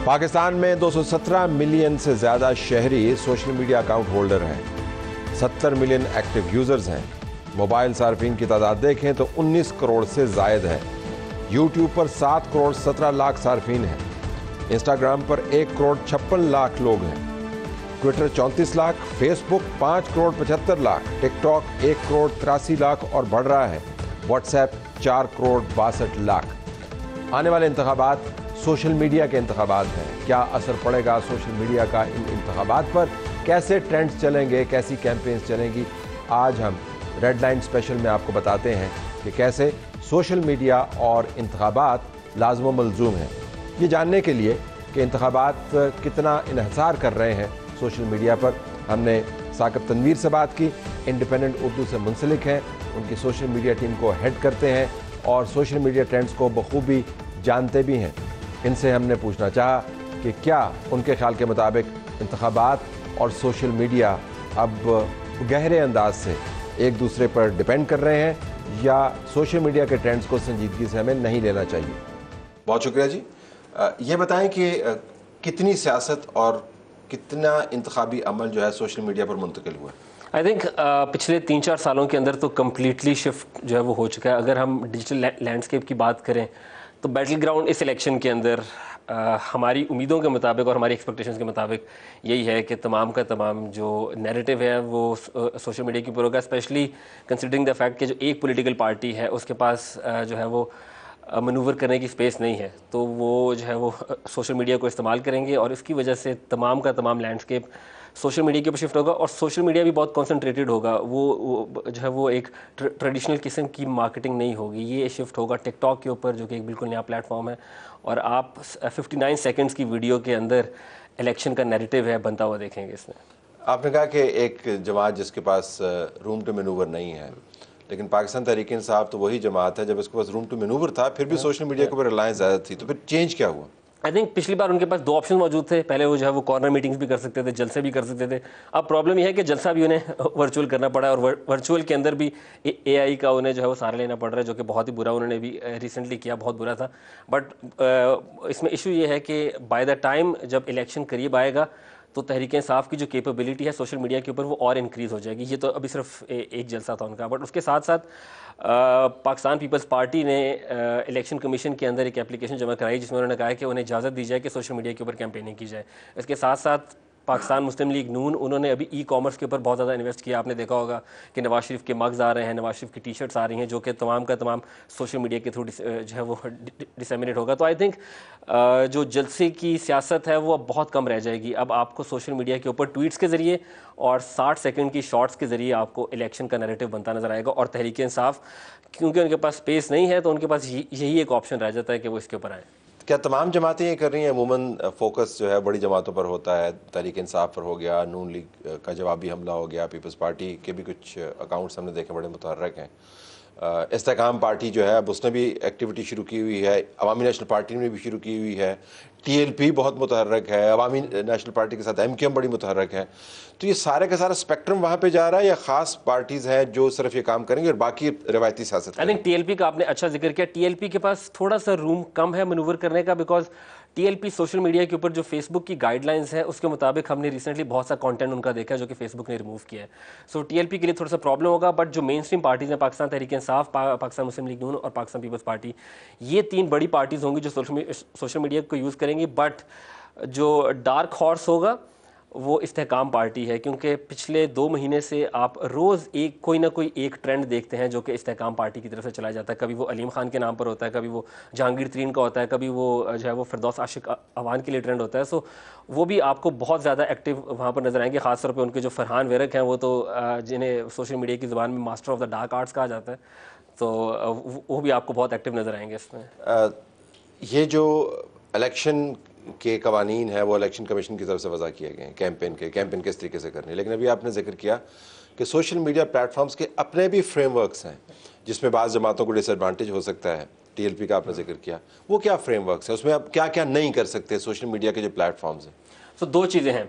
पाकिस्तान में 217 मिलियन से ज़्यादा शहरी सोशल मीडिया अकाउंट होल्डर हैं। 70 मिलियन एक्टिव यूज़र्स हैं। मोबाइल सार्फिन की तादाद देखें तो 19 करोड़ से ज़ायद है। यूट्यूब पर 7 करोड़ 17 लाख सार्फिन हैं। इंस्टाग्राम पर 1 करोड़ 56 लाख लोग हैं। Twitter 34 lakh, Facebook 5 crore 75 lakh, TikTok 1 crore 83 lakh और बढ़ रहा है। व्हाट्सएप 4 करोड़ 62 लाख। आने वाले इंतखाबात सोशल मीडिया के इंतखाबात हैं। क्या असर पड़ेगा सोशल मीडिया का इन इंतखाबात पर? कैसे ट्रेंड्स चलेंगे, कैसी कैंपेन्स चलेंगी? आज हम रेड लाइन स्पेशल में आपको बताते हैं कि कैसे सोशल मीडिया और इंतखाबात लाज़िम व मलज़ूम हैं। ये जानने के लिए कि इंतखाबात कितना इन्हिसार कर रहे हैं सोशल मीडिया पर, हमने साकिब तनवीर से बात की। इंडिपेंडेंट उर्दू से मुंसलिक हैं, उनकी सोशल मीडिया टीम को हेड करते हैं और सोशल मीडिया ट्रेंड्स को बखूबी जानते भी हैं। इनसे हमने पूछना चाहा कि क्या उनके ख्याल के मुताबिक इंतखाबात और सोशल मीडिया अब गहरे अंदाज से एक दूसरे पर डिपेंड कर रहे हैं या सोशल मीडिया के ट्रेंड्स को संजीदगी से हमें नहीं लेना चाहिए। बहुत शुक्रिया जी। ये बताएं कि कितनी सियासत और कितना इंतखाबी अमल जो है सोशल मीडिया पर मुंतकिल हुआ? आई थिंक पिछले 3-4 सालों के अंदर तो कम्प्लीटली शिफ्ट जो है वो हो चुका है। अगर हम डिजिटल लैंडस्केप की बात करें तो बैटल ग्राउंड इस इलेक्शन के अंदर हमारी उम्मीदों के मुताबिक और हमारी एक्सपेक्टेशंस के मुताबिक यही है कि तमाम का तमाम जो नैरेटिव है वो सोशल मीडिया के ऊपर होगा, स्पेशली कंसिडरिंग द फैक्ट कि जो एक पॉलिटिकल पार्टी है उसके पास जो है वो मनूवर करने की स्पेस नहीं है, तो वो जो है वो सोशल मीडिया को इस्तेमाल करेंगे और इसकी वजह से तमाम का तमाम लैंडस्केप सोशल मीडिया के ऊपर शिफ्ट होगा और सोशल मीडिया भी बहुत कॉन्सेंट्रेटेड होगा। वो जो है वो एक ट्रेडिशनल किस्म की मार्केटिंग नहीं होगी, ये शिफ्ट होगा टिकटॉक के ऊपर जो कि एक बिल्कुल नया प्लेटफॉर्म है और आप 59 सेकंड्स की वीडियो के अंदर इलेक्शन का नैरेटिव है बनता हुआ देखेंगे इसमें। आपने कहा कि एक जमात जिसके पास रूम टू मैनूवर नहीं है, लेकिन पाकिस्तान तहरीक इंसाफ तो वही जमात है जब उसके पास रूम टू मैनूवर था, फिर भी सोशल मीडिया के ऊपर रिलायंस ज़्यादा थी, तो फिर चेंज क्या हुआ? आई थिंक पिछली बार उनके पास 2 ऑप्शन मौजूद थे। पहले वो जो है वो कॉर्नर मीटिंग्स भी कर सकते थे, जलसे भी कर सकते थे। अब प्रॉब्लम यह है कि जलसा भी उन्हें वर्चुअल करना पड़ा है और वर्चुअल के अंदर भी एआई का उन्हें जो है वो सहारा लेना पड़ रहा है, जो कि बहुत ही बुरा उन्होंने भी रिसेंटली किया, बहुत बुरा था। बट इसमें इशू ये है कि बाय द टाइम जब इलेक्शन करीब आएगा तो तहरीक इंसाफ की जो कैपेबिलिटी है सोशल मीडिया के ऊपर वो और इंक्रीज़ हो जाएगी। ये तो अभी सिर्फ एक जलसा था उनका, बट उसके साथ साथ पाकिस्तान पीपल्स पार्टी ने इलेक्शन कमीशन के अंदर एक एप्लीकेशन जमा कराई जिसमें उन्होंने कहा है कि उन्हें इजाज़त दी जाए कि सोशल मीडिया के ऊपर कैंपेनिंग की जाए। इसके साथ साथ पाकिस्तान मुस्लिम लीग नून, उन्होंने अभी ई-कॉमर्स के ऊपर बहुत ज़्यादा इन्वेस्ट किया। आपने देखा होगा कि नवाज शरीफ के मग्स आ रहे हैं, नवाज शरीफ की टी शर्ट्स आ रही हैं, जो कि तमाम का तमाम सोशल मीडिया के थ्रू जो है वो डिसेमिनेट होगा। तो आई थिंक जो जलसे की सियासत है वो अब बहुत कम रह जाएगी। अब आपको सोशल मीडिया के ऊपर ट्वीट्स के ज़रिए और 60 सेकंड की शॉर्ट्स के ज़रिए आपको इलेक्शन का नैरेटिव बनता नज़र आएगा और तहरीक इंसाफ क्योंकि उनके पास स्पेस नहीं है तो उनके पास यही एक ऑप्शन रह जाता है कि वो इसके ऊपर आए। क्या तमाम जमातें ये कर रही हैं? अमूमन फोकस जो है बड़ी जमातों पर होता है, तहरीक इंसाफ पर हो गया, नून लीग का जवाबी हमला हो गया, पीपल्स पार्टी के भी कुछ अकाउंट्स हमने देखे बड़े मुतहर्रक हैं। इस्तेकाम पार्टी जो है अब उसने भी एक्टिविटी शुरू की हुई है, अवामी नेशनल पार्टी ने भी शुरू की हुई है, टीएलपी बहुत मुतहर्रक है, अवामी नेशनल पार्टी के साथ एमकेएम बड़ी मुतहर्रक है। तो ये सारे का सारा स्पेक्ट्रम वहाँ पे जा रहा है या ख़ास पार्टीज़ हैं जो सिर्फ ये काम करेंगे और बाकी रवायती सियासत? आई थिंक टीएलपी का आपने अच्छा जिक्र किया। टीएलपी के पास थोड़ा सा रूम कम है मनूवर करने का, बिकॉज टीएलपी सोशल मीडिया के ऊपर जो फेसबुक की गाइडलाइंस है उसके मुताबिक हमने रिसेंटली बहुत सा कंटेंट उनका देखा जो कि फेसबुक ने रिमूव किया है। सो टीएलपी के लिए थोड़ा सा प्रॉब्लम होगा, बट जो मेन स्ट्रीम पार्टीज हैं, पाकिस्तान तहरीक इंसाफ, पाकिस्तान मुस्लिम लीग नून और पाकिस्तान पीपल्स पार्टी, ये 3 बड़ी पार्टीज होंगी जो सोशल मीडिया को यूज़ करेंगी। बट जो डार्क हॉर्स होगा वो इस्तेहकाम पार्टी है, क्योंकि पिछले 2 महीने से आप रोज़ कोई ना कोई एक ट्रेंड देखते हैं जो कि इस्तेहकाम पार्टी की तरफ से चलाया जाता है। कभी वो अलीम खान के नाम पर होता है, कभी वो जहांगीर तरीन का होता है, कभी वो जो है वो फिरदौस आशिक अवान के लिए ट्रेंड होता है। सो वो भी आपको बहुत ज़्यादा एक्टिव वहाँ पर नजर आएंगे। ख़ासतौर पर उनके जो फरहान वेरक हैं वो तो जिन्हें सोशल मीडिया की ज़ुबान में master of the dark arts कहा जाता है, तो वो भी आपको बहुत एक्टिव नजर आएंगे इसमें। ये जो इलेक्शन के कवानीन है वो इलेक्शन कमीशन की तरफ से वज़ा किए गए हैं, कैंपेन किस तरीके से करनी है, लेकिन अभी आपने जिक्र किया कि सोशल मीडिया प्लेटफॉर्म्स के अपने भी फ्रेमवर्क्स हैं जिसमें बाज़ जमातों को डिसएडवांटेज हो सकता है। टीएलपी का आपने जिक्र किया, वो क्या फ्रेमवर्क्स हैं, उसमें आप क्या क्या नहीं कर सकते सोशल मीडिया के जो प्लेटफॉर्म्स हैं? सो 2 चीज़ें हैं।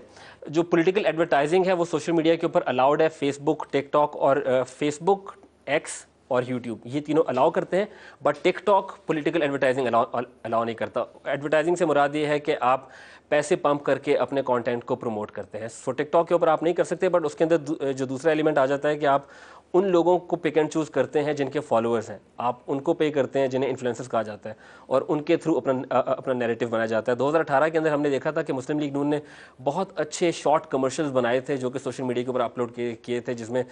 जो पॉलिटिकल एडवर्टाइजिंग है वो सोशल मीडिया के ऊपर अलाउड है, फेसबुक, टिकटॉक और फेसबुक, एक्स और यूट्यूब, ये तीनों अलाउ करते हैं, but TikTok political advertising allow नहीं करता। एडवर्टाइजिंग से मुराद ये है कि आप पैसे पंप करके अपने कंटेंट को प्रमोट करते हैं। सो टिकटॉक के ऊपर आप नहीं कर सकते, बट उसके अंदर जो दूसरा एलिमेंट आ जाता है कि आप उन लोगों को पिक एंड चूज़ करते हैं जिनके फॉलोअर्स हैं, आप उनको पे करते हैं जिन्हें इन्फ्लुएंसर्स कहा जाता है, और उनके थ्रू अपना नैरेटिव बनाया जाता है। 2018 के अंदर हमने देखा था कि मुस्लिम लीग नून ने बहुत अच्छे शॉर्ट कमर्शियल्स बनाए थे जो कि सोशल मीडिया के ऊपर अपलोड किए थे, जिसमें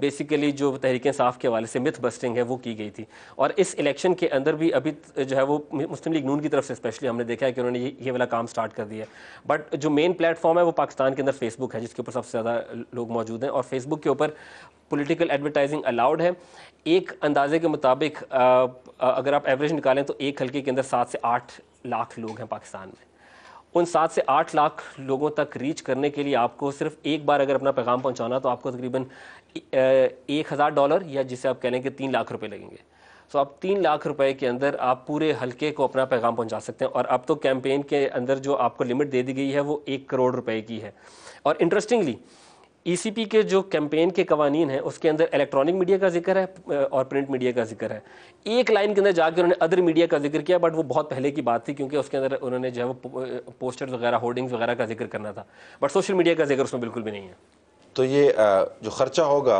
बेसिकली जो तहरीक इंसाफ के हवाले से मिथ बस्टिंग है वो की गई थी। और इस इलेक्शन के अंदर भी अभी जो है वो मुस्लिम लीग नून की तरफ से स्पेशली हमने देखा है कि उन्होंने ये वाला काम स्टार्ट कर दिया है। बट जो मेन प्लेटफॉर्म है वो पाकिस्तान के अंदर फेसबुक है, जिसके ऊपर सबसे ज़्यादा लोग मौजूद हैं, और फेसबुक के ऊपर पॉलिटिकल एडवर्टाइजिंग अलाउड है। एक अंदाजे के मुताबिक अगर आप एवरेज निकालें तो एक हल्के के अंदर 7 से 8 लाख लोग हैं पाकिस्तान में। उन 7 से 8 लाख लोगों तक रीच करने के लिए आपको सिर्फ एक बार अगर अपना पैगाम पहुंचाना तो आपको तकरीबन $1000 या जिसे आप कह लें कि 3 लाख रुपए लगेंगे। सो आप 3 लाख रुपए के अंदर आप पूरे हल्के को अपना पैगाम पहुंचा सकते हैं। और अब तो कैंपेन के अंदर जो आपको लिमिट दे दी गई है वो 1 करोड़ रुपए की है। और इंटरेस्टिंगली ईसीपी के जो कैंपेन के कवानीन हैं उसके अंदर इलेक्ट्रॉनिक मीडिया का जिक्र है और प्रिंट मीडिया का जिक्र है। एक लाइन के अंदर जाकर उन्होंने अदर मीडिया का जिक्र किया, बट वो बहुत पहले की बात थी क्योंकि उसके अंदर उन्होंने जो है वो पोस्टर्स वगैरह, होर्डिंग्स वगैरह का जिक्र करना था, बट सोशल मीडिया का जिक्र उसमें बिल्कुल भी नहीं है। तो ये जो खर्चा होगा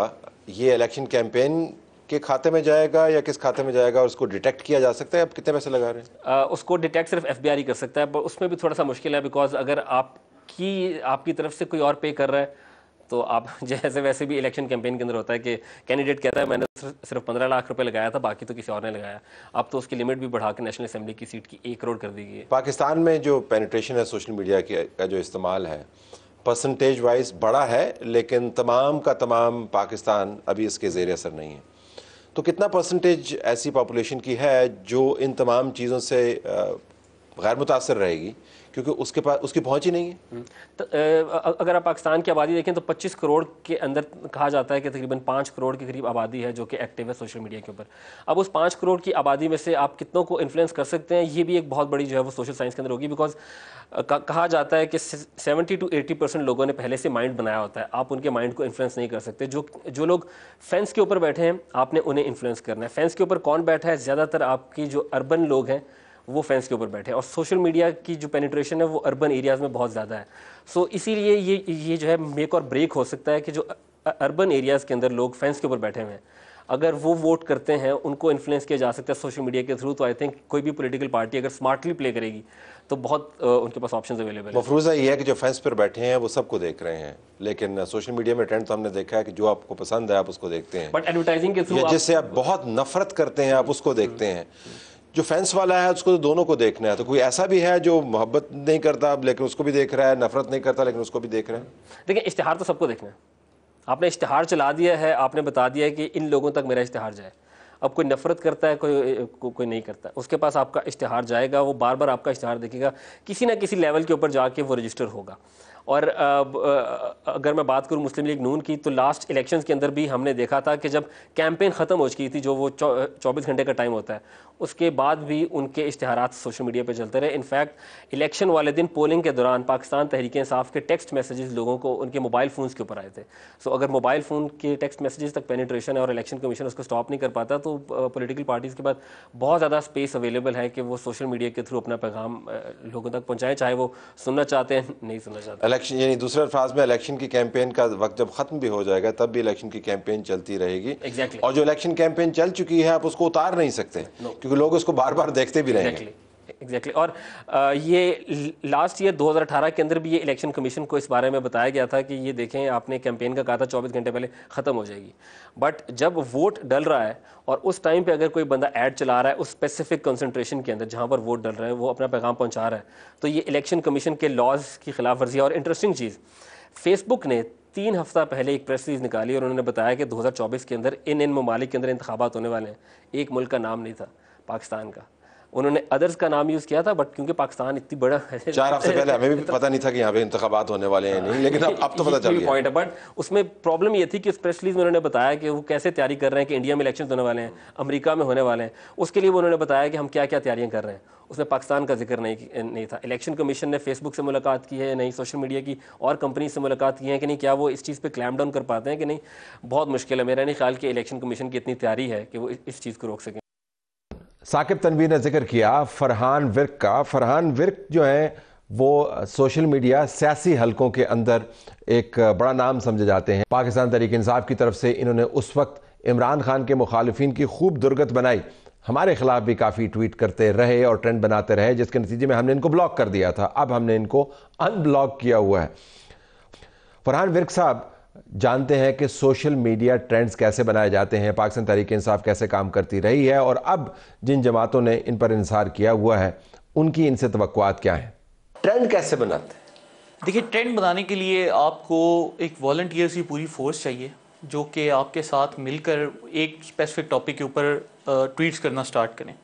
ये इलेक्शन कैंपेन के खाते में जाएगा या किस खाते में जाएगा, और उसको डिटेक्ट किया जा सकता है? आप कितने पैसे लगा रहे हैं? उसको डिटेक्ट सिर्फ FBI कर सकता है, पर उसमें भी थोड़ा सा मुश्किल है, बिकॉज अगर आपकी तरफ से कोई और पे कर रहा है तो आप जैसे वैसे भी इलेक्शन कैंपेन के अंदर होता है कि कैंडिडेट कहता है मैंने सिर्फ 15 लाख रुपए लगाया था, बाकी तो किसी और ने लगाया। अब तो उसकी लिमिट भी बढ़ा के नेशनल असेंबली की सीट की 1 करोड़ कर दी गई है। पाकिस्तान में जो पेनिट्रेशन है सोशल मीडिया का जो इस्तेमाल है परसेंटेज वाइज बड़ा है, लेकिन तमाम का तमाम पाकिस्तान अभी इसके ज़ेर असर नहीं है। तो कितना परसेंटेज ऐसी पॉपुलेशन की है जो इन तमाम चीज़ों से गैर मुतासर रहेगी क्योंकि उसके पास उसकी पहुंच ही नहीं है? तो अगर आप पाकिस्तान की आबादी देखें तो 25 करोड़ के अंदर कहा जाता है कि तकरीबन 5 करोड़ के करीब आबादी है जो कि एक्टिव है सोशल मीडिया के ऊपर। अब उस 5 करोड़ की आबादी में से आप कितनों को इन्फ्लुएंस कर सकते हैं, ये भी एक बहुत बड़ी जो है वो सोशल साइंस के अंदर होगी, बिकॉज कहा जाता है कि 70 to 80% लोगों ने पहले से माइंड बनाया होता है, आप उनके माइंड को इन्फ्लुएंस नहीं कर सकते। जो लोग फेंस के ऊपर बैठे हैं आपने उन्हें इन्फ्लुएंस करना है। फेंस के ऊपर कौन बैठा है? ज़्यादातर आपकी जो अर्बन लोग हैं वो फेंस के ऊपर बैठे हैं, और सोशल मीडिया की जो पेनिट्रेशन है वो अर्बन एरियाज़ में बहुत ज़्यादा है। सो इसीलिए ये जो है मेक और ब्रेक हो सकता है कि जो अर्बन एरियाज़ के अंदर लोग फेंस के ऊपर बैठे हुए हैं अगर वो वोट करते हैं उनको इन्फ्लुएंस किया जा सकता है सोशल मीडिया के थ्रू। तो आई थिंक कोई भी पॉलिटिकल पार्टी अगर स्मार्टली प्ले करेगी तो बहुत उनके पास ऑप्शंस अवेलेबल है। मफरूज़ा ये है कि जो फेंस पर बैठे हैं वो सबको देख रहे हैं, लेकिन सोशल मीडिया में ट्रेंड तो हमने देखा है कि जो आपको पसंद है आप उसको देखते हैं, बट एडवर्टाइजिंग के थ्रू जिससे आप बहुत नफरत करते हैं आप उसको देखते हैं। जो फैंस वाला है उसको तो दोनों को देखना है। तो कोई ऐसा भी है जो मोहब्बत नहीं करता लेकिन उसको भी देख रहा है, नफरत नहीं करता लेकिन उसको भी देख रहा है? देखिए, इश्तिहार तो सबको देखना है। आपने इश्तिहार चला दिया है, आपने बता दिया है कि इन लोगों तक मेरा इश्तिहार जाए। अब कोई नफरत करता है, कोई नहीं करता, उसके पास आपका इश्तिहार जाएगा, वो बार बार आपका इश्तिहार देखेगा, किसी ना किसी लेवल के ऊपर जाके वो रजिस्टर होगा। और अगर मैं बात करूं मुस्लिम लीग नून की, तो लास्ट इलेक्शंस के अंदर भी हमने देखा था कि जब कैंपेन ख़त्म हो चुकी थी, जो वो 24 घंटे का टाइम होता है, उसके बाद भी उनके इश्तिहारात सोशल मीडिया पे चलते रहे। इनफैक्ट इलेक्शन वाले दिन पोलिंग के दौरान पाकिस्तान तहरीक इंसाफ के टेक्स्ट मैसेजेस लोगों को उनके मोबाइल फ़ोन्स के ऊपर आए थे। सो अगर मोबाइल फ़ोन के टेक्स्ट मैसेजेस तक पेनिट्रेशन है और इलेक्शन कमीशन उसको स्टॉप नहीं कर पाता, तो पॉलिटिकल पार्टीज़ के बाद बहुत ज़्यादा स्पेस अवेलेबल है कि वो सोशल मीडिया के थ्रू अपना पैगाम लोगों तक पहुँचाएँ, चाहे वो सुनना चाहते हैं नहीं सुनना चाहते। इलेक्शन यानी दूसरे अल्फाज में इलेक्शन की कैंपेन का वक्त जब खत्म भी हो जाएगा तब भी इलेक्शन की कैंपेन चलती रहेगी। Exactly. और जो इलेक्शन कैंपेन चल चुकी है आप उसको उतार नहीं सकते क्योंकि लोग उसको बार बार देखते भी रहेंगे। एग्जैक्टली और ये लास्ट ईयर 2018 के अंदर भी ये इलेक्शन कमीशन को इस बारे में बताया गया था कि ये देखें, आपने कैंपेन का कहा था 24 घंटे पहले ख़त्म हो जाएगी, बट जब वोट डल रहा है और उस टाइम पे अगर कोई बंदा ऐड चला रहा है उस स्पेसिफिक कंसंट्रेशन के अंदर जहाँ पर वोट डल रहा है, वो अपना पैगाम पहुँचा रहा है, तो ये इलेक्शन कमीशन के लॉज की खिलाफ वर्जी है। और इंटरेस्टिंग चीज़, फेसबुक ने 3 हफ्ता पहले एक प्रेस रिलीज निकाली और उन्होंने बताया कि 2024 के अंदर इन ममालिक के अंदर इंतखाबात होने वाले हैं। एक मुल्क का नाम नहीं था, पाकिस्तान का। उन्होंने अदर्स का नाम यूज़ किया था, बट क्योंकि पाकिस्तान इतनी बड़ा 4 हफ्ते पहले हमें भी पता नहीं था कि यहाँ पे इंतखाबात होने वाले हैं नहीं, लेकिन अब तो पता चल गया पॉइंट है। बट उसमें प्रॉब्लम ये थी कि उस प्रेस रिलीज में उन्होंने बताया कि वो कैसे तैयारी कर रहे हैं कि इंडिया में इलेक्शन होने वाले हैं, अमेरिका में होने वाले हैं, उसके लिए वो उन्होंने बताया कि हम क्या क्या तैयारियां कर रहे हैं। उसमें पाकिस्तान का जिक्र नहीं था। इलेक्शन कमीशन ने फेसबुक से मुलाकात की है नहीं, सोशल मीडिया की और कंपनी से मुलाकात की है कि नहीं, क्या वो इस चीज़ पे क्लैम डाउन कर पाते हैं कि नहीं, बहुत मुश्किल है। मेरा नहीं ख्याल कि इलेक्शन कमीशन की इतनी तैयारी है कि वो इस चीज़ को रोक सकें। साकिब तनवीर ने जिक्र किया फरहान विर्क का। फरहान विर्क जो है वो सोशल मीडिया सियासी हलकों के अंदर एक बड़ा नाम समझे जाते हैं। पाकिस्तान तहरीक इंसाफ की तरफ से इन्होंने उस वक्त इमरान खान के मुखालिफिन की खूब दुर्गत बनाई, हमारे खिलाफ भी काफ़ी ट्वीट करते रहे और ट्रेंड बनाते रहे, जिसके नतीजे में हमने इनको ब्लॉक कर दिया था। अब हमने इनको अनब्लॉक किया हुआ है। फरहान विर्क साहब जानते हैं कि सोशल मीडिया ट्रेंड्स कैसे बनाए जाते हैं, पाकिस्तान तहरीक इंसाफ कैसे काम करती रही है और अब जिन जमातों ने इन पर इंसार किया हुआ है उनकी इनसे तवक्कुआत क्या है, ट्रेंड कैसे बनाते हैं? देखिए, ट्रेंड बनाने के लिए आपको एक वॉलंटियर्स की पूरी फोर्स चाहिए जो कि आपके साथ मिलकर एक स्पेसिफिक टॉपिक के ऊपर ट्वीट्स करना स्टार्ट करें।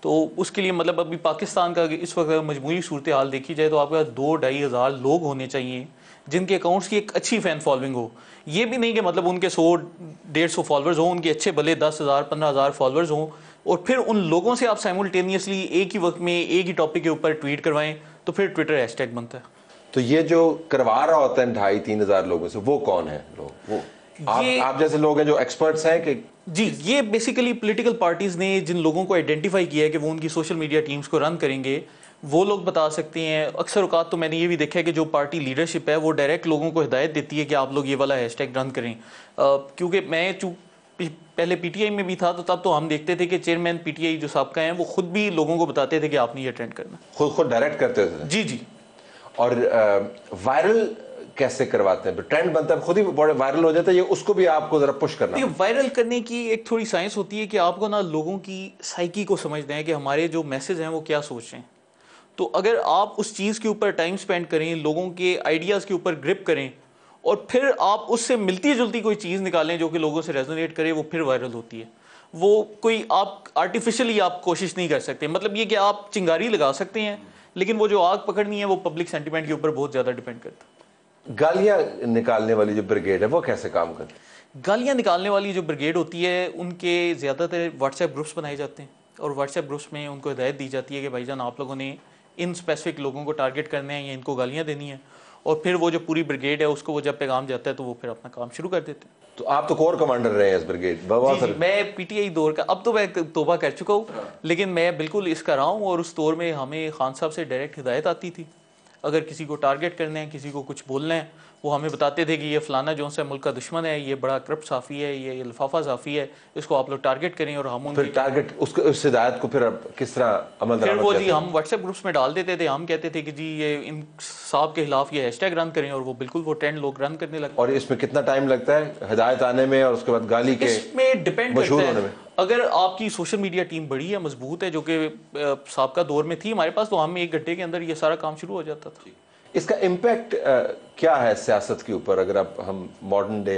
तो उसके लिए मतलब अभी पाकिस्तान का इस वक्त मजमूरी सूरत हाल देखी जाए तो आपके पास 2-2.5 हज़ार लोग होने चाहिए जिनके अकाउंट्स की एक अच्छी फ़ैन फॉलोइंग हो। ये भी नहीं कि मतलब उनके 100-150 फॉलोअर्स हों, उनके अच्छे भले 10,000 15,000 फॉलोअर्स हों, और फिर उन लोगों से आप साइमल्टेनियसली एक ही वक्त में एक ही टॉपिक के ऊपर ट्वीट करवाएं, तो फिर ट्विटर हैशटैग बनता है। तो ये जो करवा रहा होता है 2,500-3 हज़ार लोगों से, वो कौन है लोग? वो आप जैसे लोग हैं जो एक्सपर्ट्स हैं कि जी, ये बेसिकली पॉलिटिकल पार्टीज ने जिन लोगों को आइडेंटिफाई किया है कि वो उनकी सोशल मीडिया टीम्स को रन करेंगे, वो लोग बता सकते हैं। अक्सर औकात तो मैंने ये भी देखा है कि जो पार्टी लीडरशिप है वो डायरेक्ट लोगों को हिदायत देती है कि आप लोग ये वाला हैशटैग रन करें। क्योंकि मैं पहले पीटीआई में भी था तो तब तो हम देखते थे कि चेयरमैन पीटीआई जो साहब का हैं वो खुद भी लोगों को बताते थे कि आपने ये ट्रेंड करना, खुद डायरेक्ट करते थे। जी जी। और वायरल कैसे करवाते हैं? ट्रेंड बनता है, खुद ही वायरल हो जाता है, ये उसको भी आपको जरा पुश करना है। वायरल करने की एक थोड़ी साइंस होती है कि आपको ना लोगों की साइकी को समझना है कि हमारे जो मैसेज हैं वो क्या सोच रहे हैं। तो अगर आप उस चीज़ के ऊपर टाइम स्पेंड करें, लोगों के आइडियाज़ के ऊपर ग्रिप करें और फिर आप उससे मिलती जुलती कोई चीज़ निकालें जो कि लोगों से रेजोनेट करे, वो फिर वायरल होती है। वो कोई आप आर्टिफिशियली आप कोशिश नहीं कर सकते। मतलब ये कि आप चिंगारी लगा सकते हैं, लेकिन वो जो आग पकड़नी है वो पब्लिक सेंटिमेंट के ऊपर बहुत ज़्यादा डिपेंड करता है। गालियां निकालने वाली जो ब्रिगेड है वो कैसे काम करती है? गालियाँ निकालने वाली जो ब्रिगेड होती है उनके ज़्यादातर व्हाट्सएप ग्रुप्स बनाए जाते हैं और व्हाट्सएप ग्रुप्स में उनको हिदायत दी जाती है कि भाईजान आप लोगों ने इन स्पेसिफिक लोगों को टारगेट करने हैं या इनको गालियाँ देनी है, और फिर वो जो पूरी ब्रिगेड है उसको वो जब पैगाम जाता है तो वो फिर अपना काम शुरू कर देते हैं। तो आप तो कोर कमांडर रहे हैं इस ब्रिगेड। मैं पीटीआई दौर का, अब तो मैं तोबा कर चुका हूँ, लेकिन मैं बिल्कुल इसका रहा हूँ। और उस दौर में हमें खान साहब से डायरेक्ट हिदायत आती थी, अगर किसी को टारगेट करना है, किसी को कुछ बोलना है, वो हमें बताते थे कि ये फलाना जो से मुल्क का दुश्मन है, ये बड़ा करप्ट साफ़ी है, ये लिफाफा साफ़ी है, इसको आप लोग टारगेट करें। और हम फिर टारगेट उस हिदायत को फिर किस तरह अमल फिर वो जी हम व्हाट्सएप ग्रुप्स में डाल देते थे। हम कहते थे कि जी ये इन साहब के खिलाफ ये हैशटैग रन करें, और वो बिल्कुल वो ट्रेंड लोग रन करने लगे। और इसमें कितना टाइम लगता है हिदायत आने में और उसके बाद गाली के इसमें डिपेंड मशहूर करता होने है। में? अगर आपकी सोशल मीडिया टीम बड़ी है, मजबूत है, जो कि साहब का दौर में थी हमारे पास, तो हम 1 घंटे के अंदर ये सारा काम शुरू हो जाता था। इसका इम्पैक्ट क्या है सियासत के ऊपर, अगर आप हम मॉडर्न डे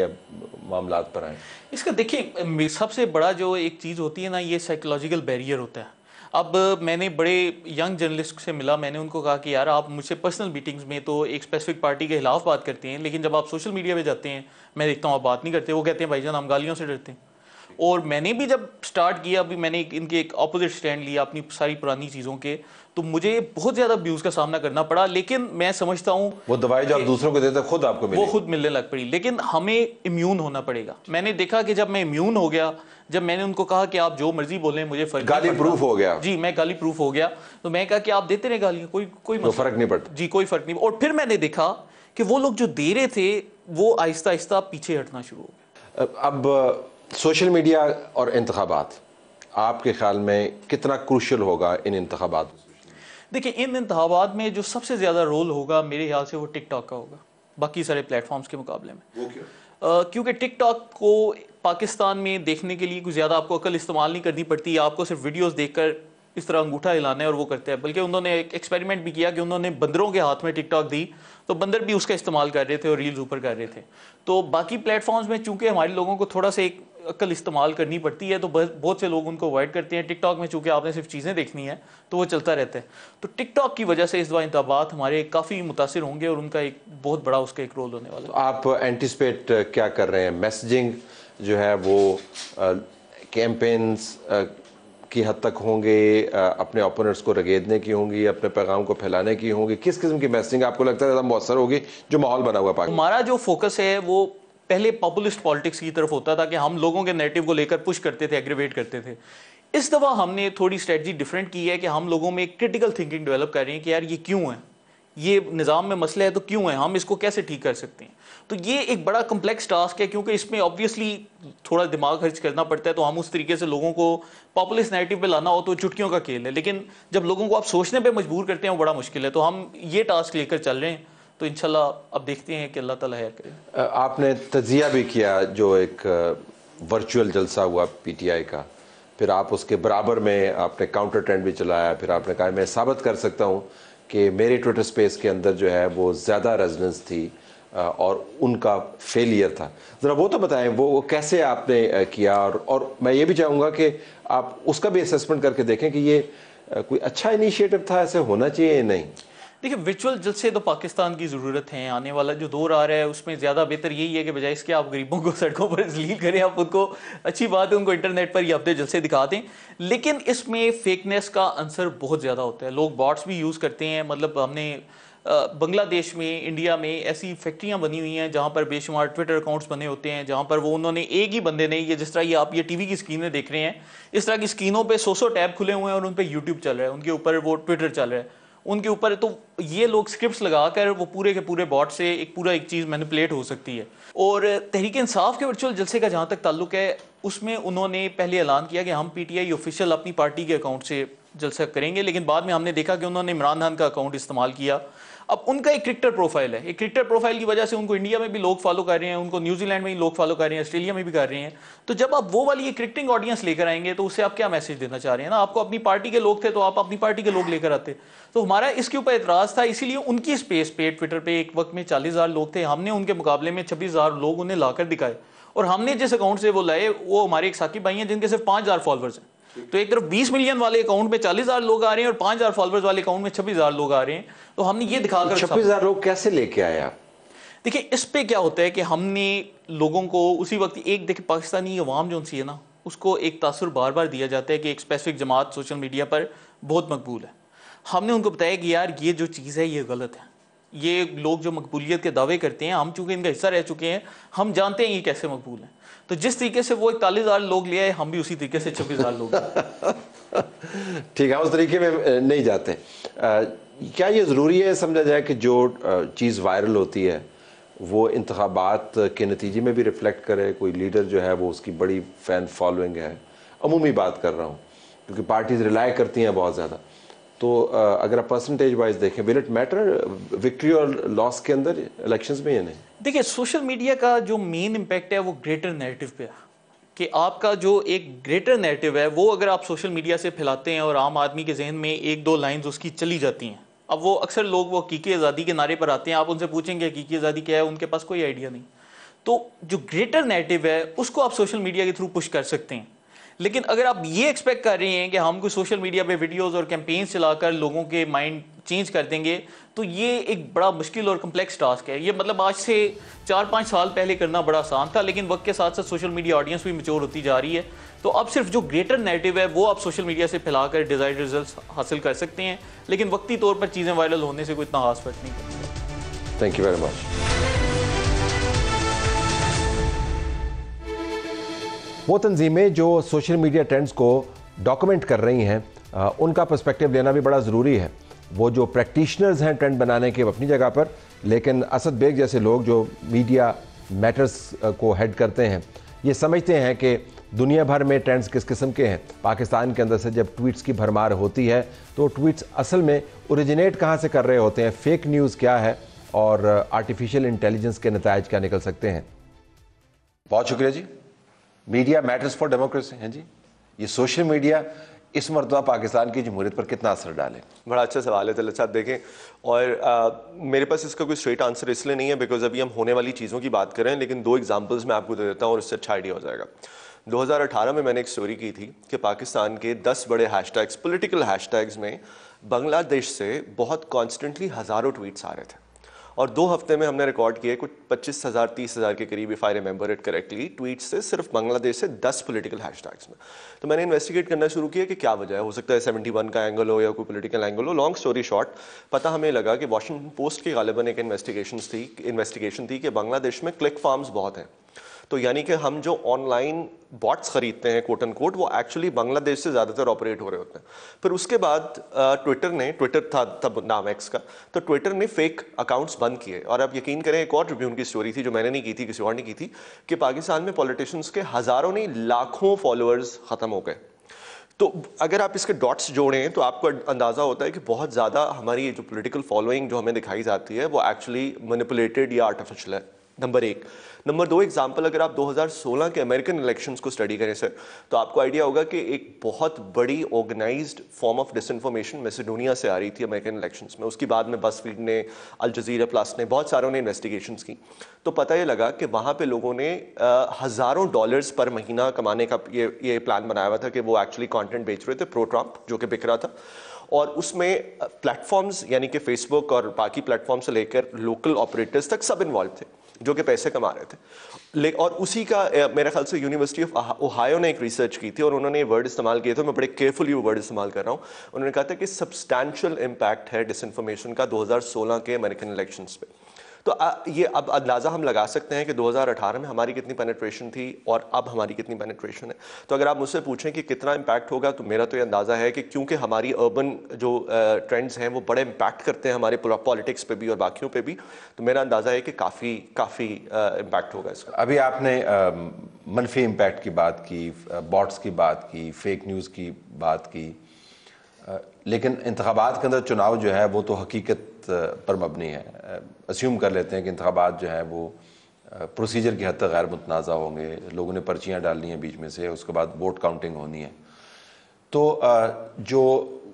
मामलात पर आए? इसका देखिए, सबसे बड़ा जो एक चीज़ होती है ना, ये साइकोलॉजिकल बैरियर होता है। अब मैंने बड़े यंग जर्नलिस्ट से मिला, मैंने उनको कहा कि यार आप मुझसे पर्सनल मीटिंग्स में तो एक स्पेसिफिक पार्टी के खिलाफ बात करते हैं, लेकिन जब आप सोशल मीडिया पे जाते हैं मैं देखता हूँ आप बात नहीं करते। वो कहते हैं भाईजान हम गालियों से डरते हैं। और मैंने भी जब स्टार्ट किया, अभी मैंने इनके एक अपोजिट स्टैंड लिया अपनी सारी पुरानी चीज़ों के, तो मुझे बहुत ज़्यादा अब्यूज़ का सामना करना पड़ा। लेकिन मैं समझता हूँ वो दवाई जो आप दूसरों को देते खुद आपको मिली, वो खुद मिलने लग पड़ी। लेकिन हमें इम्यून होना पड़ेगा। मैंने देखा कि जब मैं इम्यून हो गया, जब मैंने उनको कहा कि आप जो मर्जी बोलें मुझे फर्क गाली प्रूफ हो गया, जी मैं गाली प्रूफ हो गया, तो मैं कहा कि आप देते रहे गालियाँ, कोई फर्क नहीं पड़ता जी, कोई फर्क नहीं। और फिर मैंने देखा कि वो लोग जो दे रहे थे वो आहिस्ता आहिस्ता पीछे हटना शुरू हो गया। अब सोशल मीडिया और इंतखाबात आपके ख्याल में कितना क्रूशियल होगा इन इंतखाबात? देखिए, इन इंतखाबात में जो सबसे ज़्यादा रोल होगा मेरे ख्याल से वो टिकटॉक का होगा, बाकी सारे प्लेटफॉर्म्स के मुकाबले में। वो क्यों? क्योंकि टिकटॉक को पाकिस्तान में देखने के लिए कुछ ज़्यादा आपको अकल इस्तेमाल नहीं करनी पड़ती। आपको सिर्फ वीडियोस देखकर इस तरह अंगूठा हिलाना है और वो करते हैं। बल्कि उन्होंने एक एक्सपेरिमेंट भी किया कि उन्होंने बंदरों के हाथ में टिकटॉक दी, तो बंदर भी उसका इस्तेमाल कर रहे थे और रील्स ऊपर कर रहे थे। तो बाकी प्लेटफॉर्म्स में चूंकि हमारे लोगों को थोड़ा सा एक अक्ल इस्तेमाल करनी पड़ती है, तो बहुत से लोग उनको अवॉइड करते हैं। टिकटॉक में चूंकि आपने सिर्फ चीज़ें देखनी है तो वो चलता रहता है। तो टिकटॉक की वजह से इस दफ़ा इंतखाबात हमारे काफ़ी मुतासिर होंगे और उनका एक बहुत बड़ा उसका एक रोल होने वाला है। तो आप एंटिसिपेट क्या कर रहे हैं? मैसेजिंग जो है वो कैंपेन्स की हद तक होंगे, अपने ओपोनेंट्स को रगेदने की होंगी, अपने पैगाम को फैलाने की होंगी? किस किस्म की मैसेजिंग आपको लगता है ज़्यादा मौसर होगी जो माहौल बना हुआ पाकिस्तान? हमारा जो फोकस है वो पहले पॉपुलिस्ट पॉलिटिक्स की तरफ होता था कि हम लोगों के नैरेटिव को लेकर पुश करते थे, एग्रीवेट करते थे। इस दफ़ा हमने थोड़ी स्ट्रेटजी डिफरेंट की है कि हम लोगों में क्रिटिकल थिंकिंग डेवलप कर रहे हैं कि यार ये क्यों है, ये निज़ाम में मसला है तो क्यों है, हम इसको कैसे ठीक कर सकते हैं। तो ये एक बड़ा कम्प्लेक्स टास्क है, क्योंकि इसमें ऑब्वियसली थोड़ा दिमाग खर्च करना पड़ता है। तो हम उस तरीके से लोगों को पॉपुलिस्ट नैरेटिव पे लाना हो तो चुटकियों का खेल है, लेकिन जब लोगों को आप सोचने पे मजबूर करते हैं वो बड़ा मुश्किल है। तो हम ये टास्क लेकर चल रहे हैं, तो इंशाल्लाह अब देखते हैं कि अल्लाह ताला खैर करे। आपने तजिया भी किया जो एक वर्चुअल जलसा हुआ पीटीआई का, फिर आप उसके बराबर में आपने काउंटर ट्रेंड भी चलाया, फिर आपने कहा मैं साबित कर सकता हूँ कि मेरे ट्विटर स्पेस के अंदर जो है वो ज़्यादा रेजोनेंस थी और उनका फेलियर था। ज़रा वो तो बताएं वो कैसे आपने किया, और मैं ये भी चाहूँगा कि आप उसका भी असेसमेंट करके देखें कि ये कोई अच्छा इनिशिएटिव था, ऐसे होना चाहिए या नहीं। देखिए, विजुअल जलसे तो पाकिस्तान की ज़रूरत है। आने वाला जो दौर आ रहा है उसमें ज़्यादा बेहतर यही है कि बजाय इसके आप गरीबों को सड़कों पर जलील करें, आप उनको, अच्छी बात है, उनको इंटरनेट पर ये अपने जलसे दिखा दें, लेकिन इसमें फेकनेस का आंसर बहुत ज़्यादा होता है। लोग बॉट्स भी यूज़ करते हैं। मतलब हमने बांग्लादेश में, इंडिया में ऐसी फैक्ट्रियाँ बनी हुई हैं जहाँ पर बेशुमार ट्विटर अकाउंट्स बने होते हैं, जहाँ पर वो उन्होंने एक ही बंदे ने, ये जिस तरह ये आप ये टीवी की स्क्रीनें देख रहे हैं, इस तरह की स्क्रीनों पे 100 टैब खुले हुए हैं और उन पर यूट्यूब चल रहा है, उनके ऊपर वो ट्विटर चल रहा है, उनके ऊपर। तो ये लोग स्क्रिप्ट्स लगाकर वो पूरे के पूरे बॉट से एक चीज़ मैनिपुलेट हो सकती है। और तहरीक इंसाफ के वर्चुअल जलसे का जहाँ तक ताल्लुक है, उसमें उन्होंने पहले ऐलान किया कि हम पीटीआई ऑफिशियल अपनी पार्टी के अकाउंट से जलसा करेंगे, लेकिन बाद में हमने देखा कि उन्होंने इमरान खान का अकाउंट इस्तेमाल किया। अब उनका एक क्रिकेटर प्रोफाइल है, एक क्रिकेटर प्रोफाइल की वजह से उनको इंडिया में भी लोग फॉलो कर रहे हैं, उनको न्यूजीलैंड में भी लोग फॉलो कर रहे हैं, ऑस्ट्रेलिया में भी कर रहे हैं। तो जब आप वो वाली क्रिकेटिंग ऑडियंस लेकर आएंगे तो उससे आप क्या मैसेज देना चाह रहे हैं ना? आपको अपनी पार्टी के लोग थे तो आप अपनी पार्टी के लोग लेकर आते। तो हमारा इसके ऊपर एतराज़ था, इसीलिए उनकी स्पेस पे ट्विटर पे एक वक्त में 40,000 लोग थे, हमने उनके मुकाबले में 26,000 लोग उन्हें लाकर दिखाए। और हमने जिस अकाउंट से वो लाए वो हमारे एक साकी भाई हैं जिनके सिर्फ 5,000 फॉलोअर्स हैं। तो एक तरफ 20 मिलियन वाले अकाउंट में 40,000 लोग आ रहे हैं और 5,000 फॉलोअर्स वाले अकाउंट में 26,000 लोग आ रहे हैं। तो हमने ये दिखाकर 26,000 लोग कैसे लेके आए आप? देखिए, इस पे क्या होता है कि हमने लोगों को उसी वक्त देखिए पाकिस्तानी अवाम जो सी है ना, उसको एक तासुर बार बार दिया जाता है कि एक स्पेसिफिक जमात सोशल मीडिया पर बहुत मकबूल है। हमने उनको बताया कि यार ये जो चीज़ है ये गलत है। ये लोग जो मकबूलियत के दावे करते हैं, हम चूंकि इनका हिस्सा रह चुके हैं, हम जानते हैं ये कैसे मकबूल है। तो जिस तरीके से वो 41,000 लोग ले आए, हम भी उसी तरीके से 26,000 लोग ठीक है, उस तरीके में नहीं जाते। क्या ये ज़रूरी है समझा जाए कि जो चीज़ वायरल होती है वो इंतखाबात के नतीजे में भी रिफ्लेक्ट करे? कोई लीडर जो है वो उसकी बड़ी फ़ैन फॉलोइंग है, अमूमी बात कर रहा हूँ, क्योंकि पार्टीज रिलाई करती हैं बहुत ज़्यादा। तो अगर आप परसेंटेज वाइज देखें, विल इट मैटर विक्ट्री और लॉस के अंदर इलेक्शंस में या नहीं? देखिए, सोशल मीडिया का जो मेन इम्पैक्ट है वो ग्रेटर नैरेटिव पे है कि आपका जो एक ग्रेटर नैरेटिव है वो अगर आप सोशल मीडिया से फैलाते हैं और आम आदमी के जहन में एक दो लाइंस उसकी चली जाती हैं। अब वो अक्सर लोग वो हकीकी आज़ादी के नारे पर आते हैं, आप उनसे पूछेंगे हकीकी आज़ादी क्या है, उनके पास कोई आइडिया नहीं। तो जो ग्रेटर नैरेटिव है उसको आप सोशल मीडिया के थ्रू पुश कर सकते हैं। लेकिन अगर आप ये एक्सपेक्ट कर रहे हैं कि हम कोई सोशल मीडिया पे वीडियोस और कैंपेन्स चलाकर लोगों के माइंड चेंज कर देंगे, तो ये एक बड़ा मुश्किल और कम्प्लेक्स टास्क है। ये मतलब आज से 4-5 साल पहले करना बड़ा आसान था, लेकिन वक्त के साथ साथ सोशल मीडिया ऑडियंस भी मैच्योर होती जा रही है। तो अब सिर्फ जो ग्रेटर नैरेटिव है वो आप सोशल मीडिया से फैलाकर डिजायर्ड रिजल्ट्स हासिल कर सकते हैं, लेकिन वक्ती तौर पर चीज़ें वायरल होने से कोई इतना खास फर्क नहीं पड़ता। Thank you very much. वो तंजीमें जो सोशल मीडिया ट्रेंड्स को डॉक्यूमेंट कर रही हैं उनका पर्सपेक्टिव लेना भी बड़ा ज़रूरी है। वो जो प्रैक्टिशनर्स हैं ट्रेंड बनाने के अपनी जगह पर, लेकिन असद बेग जैसे लोग जो मीडिया मैटर्स को हेड करते हैं ये समझते हैं कि दुनिया भर में ट्रेंड्स किस किस्म के हैं। पाकिस्तान के अंदर से जब ट्वीट्स की भरमार होती है तो ट्वीट्स असल में ओरिजिनेट कहाँ से कर रहे होते हैं, फेक न्यूज़ क्या है और आर्टिफिशियल इंटेलिजेंस के नतायज क्या निकल सकते हैं। बहुत शुक्रिया जी। मीडिया मैटर्स फॉर डेमोक्रेसी हैं जी। ये सोशल मीडिया इस मरतबा पाकिस्तान की जमहूरियत पर कितना असर डाले? बड़ा अच्छा सवाल है तलत साहब। देखें, और मेरे पास इसका कोई स्ट्रेट आंसर इसलिए नहीं है बिकॉज अभी हम होने वाली चीज़ों की बात कर रहे हैं, लेकिन 2 एग्जांपल्स मैं आपको दे देता हूँ और इससे अच्छा आइडिया हो जाएगा। 2018 में मैंने एक स्टोरी की थी कि पाकिस्तान के 10 बड़े हैशटैग्स, पॉलिटिकल हैशटैग्स में बांग्लादेश से बहुत कॉन्स्टेंटली हज़ारों ट्वीट्स आ रहे थे और 2 हफ्ते में हमने रिकॉर्ड किए कुछ 25,000 30,000 के करीब, if I remember it correctly, tweets से सिर्फ बांग्लादेश से 10 पॉलिटिकल हैशटैग्स में। तो मैंने इन्वेस्टिगेट करना शुरू किया कि क्या वजह है, हो सकता है 71 का एंगल हो या कोई पॉलिटिकल एंगल हो। लॉन्ग स्टोरी शॉर्ट, पता हमें लगा कि वॉशिंगटन पोस्ट की गालिबन एक इन्वेस्टिगेशन थी कि बांग्लादेश में क्लिक फार्म्स बहुत हैं। तो यानी कि हम जो ऑनलाइन बॉट्स खरीदते हैं कोट एंड कोट, वो एक्चुअली बांग्लादेश से ज़्यादातर ऑपरेट हो रहे होते हैं। फिर उसके बाद ट्विटर था तब नाम एक्स का, तो ट्विटर ने फेक अकाउंट्स बंद किए। और आप यकीन करें, एक और ट्रिब्यून की स्टोरी थी जो मैंने नहीं की थी, किसी और ने की थी, कि पाकिस्तान में पॉलिटिशियंस के हज़ारों नहीं लाखों फॉलोअर्स ख़त्म हो गए। तो अगर आप इसके डॉट्स जोड़ें तो आपको अंदाज़ा होता है कि बहुत ज़्यादा हमारी ये जो पॉलिटिकल फॉलोइंग जो हमें दिखाई जाती है वो एक्चुअली मैनिपुलेटेड या आर्टिफिशियल है। नंबर 1। नंबर 2 एग्जाम्पल, अगर आप 2016 के अमेरिकन इलेक्शंस को स्टडी करें सर, तो आपको आइडिया होगा कि एक बहुत बड़ी organised form of disinformation Macedonia से आ रही थी अमेरिकन इलेक्शंस में। उसके बाद में बसफीड ने, अल जज़ीरा प्लस ने, बहुत सारों ने इन्वेस्टिगेशंस की। तो पता ये लगा कि वहाँ पे लोगों ने हज़ारों डॉलर्स पर महीना कमाने का ये प्लान बनाया हुआ था कि वो एक्चुअली कॉन्टेंट बेच रहे थे प्रो ट्रम्प, जो कि बिक रहा था। और उसमें प्लेटफॉर्म्स यानी कि फेसबुक और बाकी प्लेटफॉर्म से लेकर लोकल ऑपरेटर्स तक सब इन्वॉल्व थे जो कि पैसे कमा रहे थे। और उसी का मेरे ख्याल से यूनिवर्सिटी ऑफ ओहायो ने एक रिसर्च की थी और उन्होंने ये वर्ड इस्तेमाल किए थे, मैं बड़े केयरफुली वो वर्ड इस्तेमाल कर रहा हूँ। उन्होंने कहा था कि सब्सटैंशियल इम्पैक्ट है डिसइंफॉर्मेशन का 2016 के अमेरिकन इलेक्शंस पे। तो ये अब अंदाज़ा हम लगा सकते हैं कि 2018 में हमारी कितनी पेनिट्रेशन थी और अब हमारी कितनी पेनिट्रेशन है। तो अगर आप मुझसे पूछें कि कितना इम्पैक्ट होगा, तो मेरा तो ये अंदाज़ा है कि क्योंकि हमारी अर्बन जो ट्रेंड्स हैं वो बड़े इम्पैक्ट करते हैं हमारे पॉलिटिक्स पे भी और बाकियों पे भी, तो मेरा अंदाज़ा है कि काफ़ी इम्पैक्ट होगा इसका। अभी आपने मनफी इम्पैक्ट की बात की, बॉट्स की बात की, फेक न्यूज़ की बात की, लेकिन इंतखाबात के अंदर चुनाव जो है वो तो हकीकत पर मबनी है। अस्यूम कर लेते हैं कि इंतखाबात जो है वो प्रोसीजर की हद तक गैर मुतनाज़ा होंगे, लोगों ने पर्चियाँ डालनी हैं बीच में से, उसके बाद वोट काउंटिंग होनी है। तो जो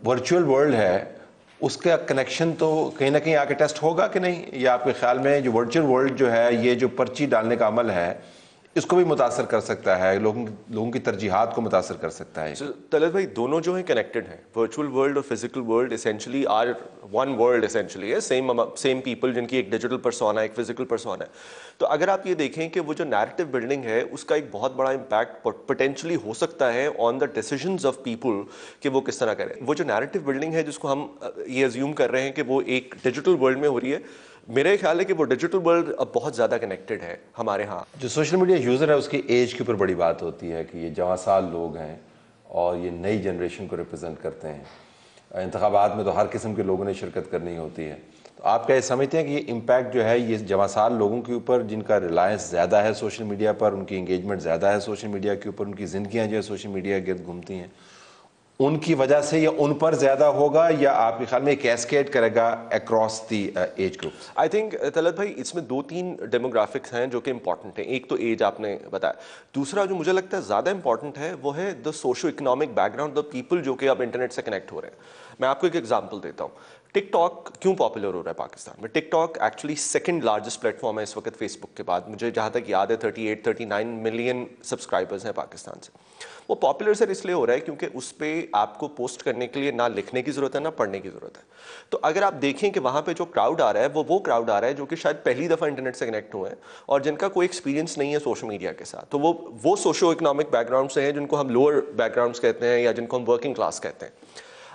वर्चुअल वर्ल्ड है उसका कनेक्शन तो कहीं ना कहीं आके टेस्ट होगा कि नहीं, या आपके ख्याल में जो वर्चुअल वर्ल्ड जो है, ये जो पर्ची डालने का अमल है, इसको भी मुतासर कर सकता है, लोगों की तरजीहात को मुतासर कर सकता है? तलत भाई, दोनों जो है कनेक्टेड हैं। वर्चुअल वर्ल्ड और physical world essentially are one world essentially है, सेम पीपल जिनकी एक डिजिटल पर्सोना है, एक फिजिकल पर्सोना है। तो अगर आप ये देखें कि वो जो नैरेटिव बिल्डिंग है उसका एक बहुत बड़ा इम्पैक्ट पोटेंशली हो सकता है on the decisions of people कि वो किस तरह करें। वो जो नैरेटिव बिल्डिंग है जिसको हम ये अज्यूम कर रहे हैं कि वो एक डिजिटल वर्ल्ड में हो रही है, मेरे ख्याल है कि वो डिजिटल वर्ल्ड अब बहुत ज़्यादा कनेक्टेड है हमारे यहाँ। जो सोशल मीडिया यूज़र है उसकी एज के ऊपर बड़ी बात होती है कि ये जवान लोग हैं और ये नई जनरेशन को रिप्रेजेंट करते हैं। इंतखाबात में तो हर किस्म के लोगों ने शिरकत करनी होती है। तो आप क्या समझते हैं कि ये इम्पैक्ट जो है ये जवान लोगों के ऊपर, जिनका रिलायंस ज़्यादा है सोशल मीडिया पर, उनकी इंगेजमेंट ज़्यादा है सोशल मीडिया के ऊपर, उनकी ज़िंदगियाँ जो है सोशल मीडिया के गिर्द घूमती हैं, उनकी वजह से या उन पर ज़्यादा होगा, या आपके ख्याल में कैस्केड करेगा across the age group? I think Talat भाई, इसमें 2-3 डेमोग्राफिक्स हैं जो कि इंपॉर्टेंट हैं। एक तो एज आपने बताया, दूसरा जो मुझे लगता है ज़्यादा इंपॉर्टेंट है वो है the socio economic background, the people जो कि अब इंटरनेट से कनेक्ट हो रहे हैं। मैं आपको एक एग्जाम्पल देता हूँ। टिकटॉक क्यों पॉपुलर हो रहा है पाकिस्तान में? TikTok actually second largest platform है इस वक्त फेसबुक के बाद। मुझे जहाँ तक याद है 38-39 मिलियन सब्सक्राइबर्स हैं पाकिस्तान से। वो पॉपुलर सर इसलिए हो रहा है क्योंकि उस पर आपको पोस्ट करने के लिए ना लिखने की ज़रूरत है ना पढ़ने की ज़रूरत है। तो अगर आप देखें कि वहाँ पे जो क्राउड आ रहा है वो क्राउड आ रहा है जो कि शायद पहली दफ़ा इंटरनेट से कनेक्ट हुए हैं और जिनका कोई एक्सपीरियंस नहीं है सोशल मीडिया के साथ। तो वो सोशो इकोनॉमिक बैकग्राउंड से हैं जिनको हम लोअर बैकग्राउंड्स कहते हैं या जिनको हम वर्किंग क्लास कहते हैं।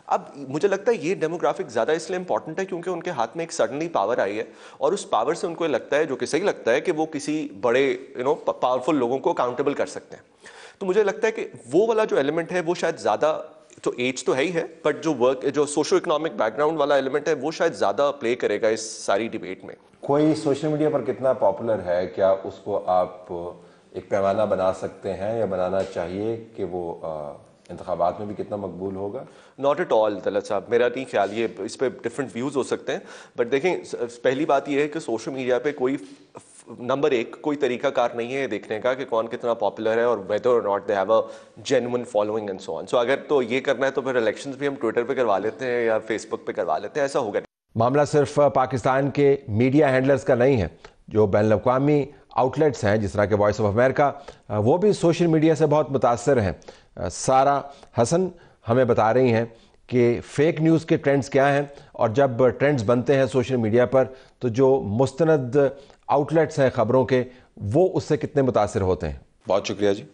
अब मुझे लगता है ये डेमोग्राफिक ज़्यादा इसलिए इंपॉर्टेंट है क्योंकि उनके हाथ में एक सडनली पावर आई है और उस पावर से उनको लगता है, जो कि सही लगता है, कि वो किसी बड़े पावरफुल लोगों को अकाउंटेबल कर सकते हैं। तो मुझे लगता है कि वो वाला जो एलिमेंट है वो शायद ज़्यादा, तो एज तो है ही है, बट जो सोशो इकोनॉमिक बैकग्राउंड वाला एलिमेंट है वो शायद ज़्यादा प्ले करेगा इस सारी डिबेट में। कोई सोशल मीडिया पर कितना पॉपुलर है, क्या उसको आप एक पैमाना बना सकते हैं या बनाना चाहिए कि वो इंतखाबात में भी कितना मकबूल होगा? नॉट एट ऑल तलत साहब, मेरा नहीं ख्याल। ये इस पर डिफरेंट व्यूज़ हो सकते हैं, बट देखें, पहली बात यह है कि सोशल मीडिया पे कोई नंबर 1 कोई तरीकाकार नहीं है देखने का कि कौन कितना पॉपुलर है और वेदर और not they have a genuine following and so on. So अगर तो ये करना है तो फिर इलेक्शंस भी हम ट्विटर पे करवा लेते हैं या फेसबुक पे करवा लेते हैं, ऐसा होगा। मामला सिर्फ पाकिस्तान के मीडिया हैंडलर्स का नहीं है। जो बैनुल-अक़वामी आउटलेट्स हैं जिस तरह के वॉइस ऑफ अमेरिका, वो भी सोशल मीडिया से बहुत मुतासर हैं। सारा हसन हमें बता रही हैं कि फ़ेक न्यूज़ के ट्रेंड्स क्या हैं, और जब ट्रेंड्स बनते हैं सोशल मीडिया पर तो जो मुस्तनद आउटलेट्स हैं ख़बरों के, वो उससे कितने मुतासर होते हैं। बहुत शुक्रिया जी।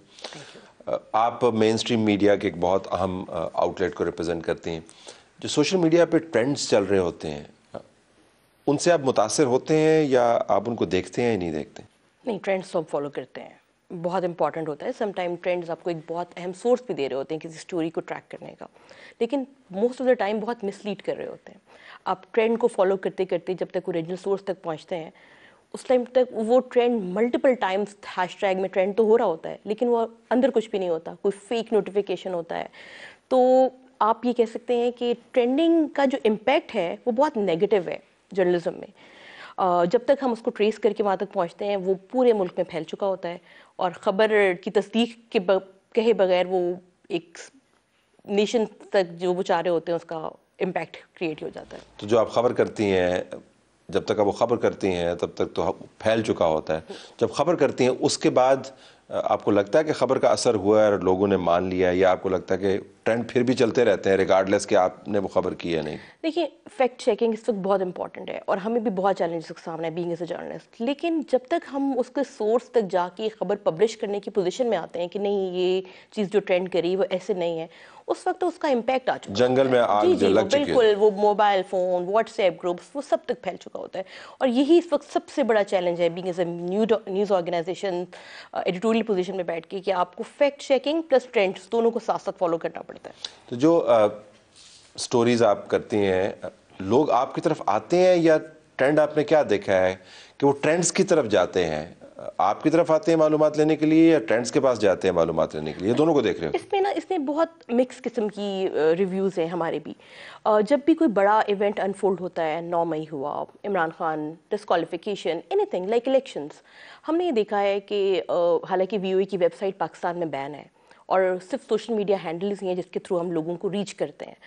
आप मेन स्ट्रीम मीडिया के एक बहुत अहम आउटलेट को रिप्रेजेंट करती हैं। जो सोशल मीडिया पे ट्रेंड्स चल रहे होते हैं, उनसे आप मुतासर होते हैं या आप उनको देखते हैं या नहीं देखते? नहीं, ट्रेंड्स तो हम फॉलो करते हैं, बहुत इंपॉर्टेंट होता है। समटाइम ट्रेंड्स आपको एक बहुत अहम सोर्स भी दे रहे होते हैं किसी स्टोरी को ट्रैक करने का, लेकिन मोस्ट ऑफ द टाइम बहुत मिसलीड कर रहे होते हैं। आप ट्रेंड को फॉलो करते करते जब तक ओरिजिनल सोर्स तक पहुंचते हैं, उस टाइम तक वो ट्रेंड मल्टीपल टाइम्स हैशटैग में ट्रेंड तो हो रहा होता है, लेकिन वो अंदर कुछ भी नहीं होता, कोई फेक नोटिफिकेशन होता है। तो आप ये कह सकते हैं कि ट्रेंडिंग का जो इम्पैक्ट है वो बहुत नेगेटिव है जर्नलिज्म में। जब तक हम उसको ट्रेस करके वहाँ तक पहुँचते हैं, वो पूरे मुल्क में फैल चुका होता है, और ख़बर की तस्दीक के कहे बगैर वो एक नेशन तक जो वो चाह रहे होते हैं उसका इम्पैक्ट क्रिएट हो जाता है। तो जो आप खबर करती हैं, जब तक आप वो खबर करती हैं तब तक तो फैल चुका होता है। जब खबर करती हैं उसके बाद आपको लगता है कि खबर का असर हुआ है और लोगों ने मान लिया है, या आपको लगता है कि ट्रेंड फिर भी चलते रहते हैं रिगार्डलेस कि आपने वो खबर की है नहीं? देखिए, फैक्ट चेकिंग इस वक्त बहुत इंपॉर्टेंट है और हमें भी बहुत चैलेंजेस का सामना है बीइंग एज अ जर्नलिस्ट। लेकिन जब तक हम उसके सोर्स तक जाके खबर पब्लिश करने की पोजीशन में आते हैं कि नहीं, ये चीज़ जो ट्रेंड करी वो ऐसे नहीं है, उस वक्त तो उसका इम्पैक्ट आ चुका है। जंगल में आग जो लग चुकी है। बिल्कुल, वो मोबाइल फ़ोन, व्हाट्सएप ग्रुप्स, वो सब तक फैल चुका होता है। और यही इस वक्त सबसे बड़ा चैलेंज है being as a news organisation, editorial position में बैठ के, कि आपको फैक्ट चेकिंग प्लस ट्रेंड्स दोनों को साथ साथ फॉलो करना पड़ता है। तो जो स्टोरीज आप करती हैं, लोग आपकी तरफ आते हैं, या ट्रेंड आपने क्या देखा है कि वो ट्रेंड्स की तरफ जाते हैं? आपकी तरफ आते हैं मालूमात लेने के लिए, या ट्रेंड्स के पास जाते हैं मालूमात लेने के लिए? दोनों को देख रहे हो? इसमें बहुत मिक्स किस्म की रिव्यूज़ हैं हमारे भी। जब भी कोई बड़ा इवेंट अनफोल्ड होता है, 9 मई हुआ, Imran Khan disqualification, anything like elections, हमने ये देखा है कि हालांकि वीओए की वेबसाइट पाकिस्तान में बैन है और सिर्फ सोशल मीडिया हैंडल्स ही हैं जिसके थ्रू हम लोगों को रीच करते हैं।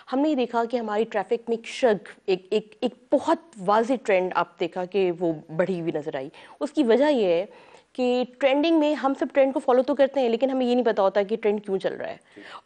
हमने ये देखा कि हमारी ट्रैफिक में एक बहुत वाज़ेह ट्रेंड आप देखा कि वो बढ़ी हुई नज़र आई। उसकी वजह ये है कि ट्रेंडिंग में हम सब ट्रेंड को फॉलो तो करते हैं, लेकिन हमें ये नहीं पता होता कि ट्रेंड क्यों चल रहा है।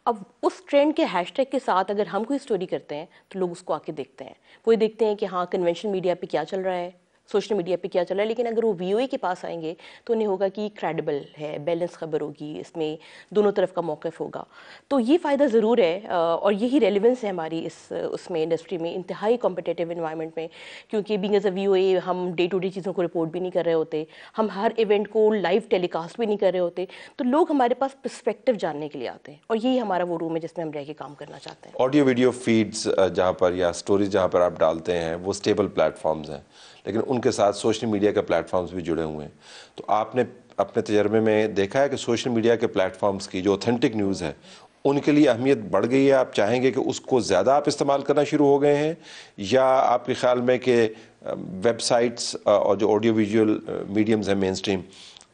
अब उस ट्रेंड के हैशटैग के साथ अगर हम कोई स्टोरी करते हैं तो लोग उसको आके देखते हैं, वो ये देखते हैं कि हाँ, कन्वेंशनल मीडिया पे क्या चल रहा है, सोशल मीडिया पे क्या चल रहा है। लेकिन अगर वो वीओए के पास आएंगे तो उन्हें होगा कि क्रेडिबल है, बैलेंस खबर होगी, इसमें दोनों तरफ का मौक़िफ़ होगा। तो ये फ़ायदा ज़रूर है, और यही रेलेवेंस है हमारी उसमें इंडस्ट्री में, इंतहाई कॉम्पिटिटिव इन्वायरमेंट में। क्योंकि बीइंग एज अ वीओए हम डे टू डे चीज़ों को रिपोर्ट भी नहीं कर रहे होते, हम हर इवेंट को लाइव टेलीकास्ट भी नहीं कर रहे होते, तो लोग हमारे पास पर्सपेक्टिव जानने के लिए आते हैं, और यही हमारा वो रूम है जिसमें हम रह के काम करना चाहते हैं। ऑडियो वीडियो फीड्स जहाँ पर, या स्टोरीज जहाँ पर आप डालते हैं, वो स्टेबल प्लेटफॉर्म्स हैं, लेकिन उनके साथ सोशल मीडिया के प्लेटफॉर्म्स भी जुड़े हुए हैं। तो आपने अपने तजर्बे में देखा है कि सोशल मीडिया के प्लेटफॉर्म्स की जो ऑथेंटिक न्यूज़ है उनके लिए अहमियत बढ़ गई है? आप चाहेंगे कि उसको ज़्यादा आप इस्तेमाल करना शुरू हो गए हैं, या आपके ख्याल में कि वेबसाइट्स और जो ऑडियो विजुअल मीडियम्स हैं मेन स्ट्रीम,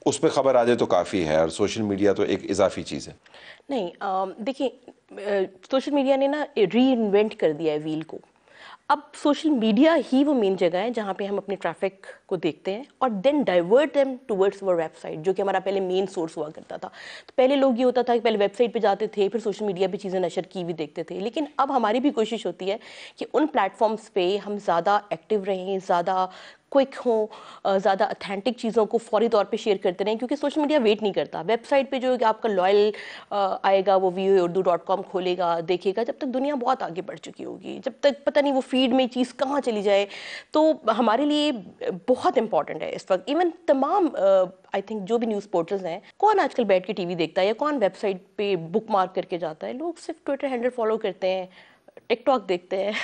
उस पर ख़बर आ जाए तो काफ़ी है और सोशल मीडिया तो एक इजाफी चीज़ है? नहीं, देखिए, सोशल मीडिया ने ना री इन्वेंट कर दिया है व्हील को। अब सोशल मीडिया ही वो मेन जगह है जहाँ पे हम अपने ट्रैफिक को देखते हैं और then divert them towards our website, जो कि हमारा पहले मेन सोर्स हुआ करता था। तो पहले लोग ये होता था कि पहले वेबसाइट पे जाते थे, फिर सोशल मीडिया पे चीज़ें नशर की भी देखते थे। लेकिन अब हमारी भी कोशिश होती है कि उन प्लेटफॉर्म्स पे हम ज़्यादा एक्टिव रहें, ज़्यादा क्विक हों, ज़्यादा अथेंटिक चीज़ों को फौरी तौर पे शेयर करते रहें, क्योंकि सोशल मीडिया वेट नहीं करता। वेबसाइट पे जो आपका लॉयल आएगा, वो voaurdu.com खोलेगा, देखेगा, जब तक दुनिया बहुत आगे बढ़ चुकी होगी, जब तक पता नहीं वो फीड में चीज़ कहाँ चली जाए। तो हमारे लिए बहुत इंपॉर्टेंट है इस वक्त। इवन तमाम आई थिंक जो भी न्यूज़ पोर्टल्स हैं, कौन आजकल बैठ के टीवी देखता है या कौन वेबसाइट पे बुक मार्क करके जाता है? लोग सिर्फ ट्विटर हैंडल फॉलो करते हैं, टिकटॉक देखते हैं।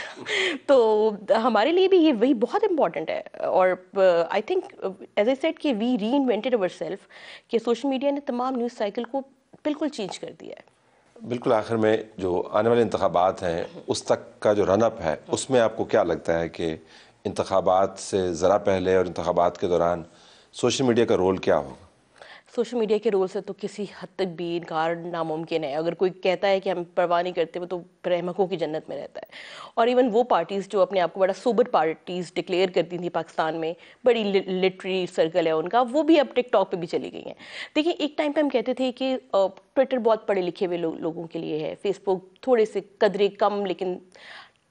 तो हमारे लिए भी ये वही बहुत इंपॉर्टेंट है। और I think as I said कि we reinvented our self, कि सोशल मीडिया ने तमाम न्यूज़ साइकिल को बिल्कुल चेंज कर दिया है। बिल्कुल। आखिर में जो आने वाले इंतखाबात हैं उस तक का जो रनअप है, उसमें आपको क्या लगता है कि इंतखाबात से ज़रा पहले और इंतखाबात के दौरान सोशल मीडिया का रोल क्या होगा? सोशल मीडिया के रोल से तो किसी हद तक भी इनकार नामुमकिन है। अगर कोई कहता है कि हम परवाह नहीं करते, वो तो रहमकों की जन्नत में रहता है। और इवन वो पार्टीज़ जो अपने आप को बड़ा सोबर पार्टीज़ डिक्लेयर करती थी पाकिस्तान में, बड़ी लिटरेरी सर्कल है उनका, वो भी अब टिकटॉक पे भी चली गई हैं। देखिए, एक टाइम पे हम कहते थे कि ट्विटर बहुत पढ़े लिखे हुए लोगों के लिए है, फेसबुक थोड़े से कदरे कम, लेकिन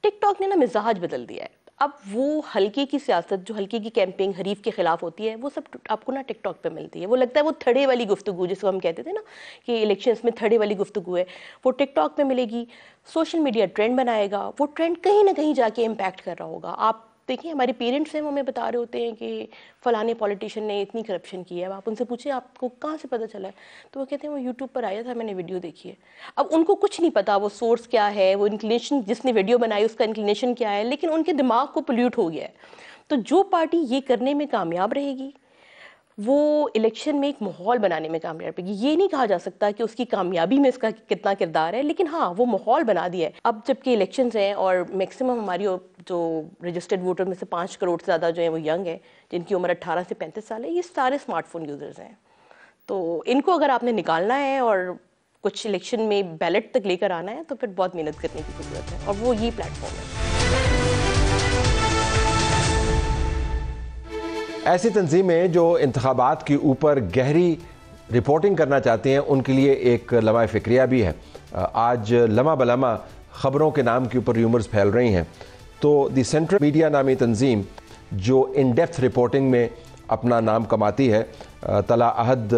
टिकटॉक ने ना मिजाज बदल दिया है। अब वो हल्के की सियासत, जो हल्के की कैंपेन हरीफ के खिलाफ होती है, वो सब आपको ना टिकटॉक पे मिलती है। वो लगता है वो थड़े वाली गुफ्तगू, जिसको हम कहते थे ना कि इलेक्शंस में थड़े वाली गुफ्तगू है, वो टिकटॉक पे मिलेगी। सोशल मीडिया ट्रेंड बनाएगा, वो ट्रेंड कहीं ना कहीं जाके इम्पैक्ट कर रहा होगा। आप देखिए, हमारे पेरेंट्स हैं, वो हमें बता रहे होते हैं कि फ़लाने पॉलिटिशियन ने इतनी करप्शन की है। अब आप उनसे पूछे आपको कहाँ से पता चला है, तो वो कहते हैं वो यूट्यूब पर आया था, मैंने वीडियो देखी है। अब उनको कुछ नहीं पता वो सोर्स क्या है, वो इंक्लिनेशन जिसने वीडियो बनाई उसका इंक्लिनेशन क्या है, लेकिन उनके दिमाग को पोल्यूट हो गया है। तो जो पार्टी ये करने में कामयाब रहेगी, वो इलेक्शन में एक माहौल बनाने में कामयाब रहेगी। ये नहीं कहा जा सकता कि उसकी कामयाबी में इसका कितना किरदार है, लेकिन हाँ, वो माहौल बना दिया है। अब जबकि इलेक्शंस हैं और मैक्सिमम हमारी जो रजिस्टर्ड वोटर में से 5 करोड़ से ज़्यादा जो है वो यंग है, जिनकी उम्र 18 से 35 साल है, ये सारे स्मार्टफोन यूज़र्स हैं। तो इनको अगर आपने निकालना है और कुछ इलेक्शन में बैलेट तक लेकर आना है, तो फिर बहुत मेहनत करने की ज़रूरत है, और वो ये प्लेटफॉर्म है। ऐसी तंजीमें जो इंतखाबात के ऊपर गहरी रिपोर्टिंग करना चाहती हैं, उनके लिए एक लम्हा फ़िक्रिया भी है। आज लम्हा बलम्हा ख़बरों के नाम के ऊपर र्यूमर्स फैल रही हैं, तो द सेंट्रल मीडिया नामी तंजीम जो इन डेप्थ रिपोर्टिंग में अपना नाम कमाती है, तला अहद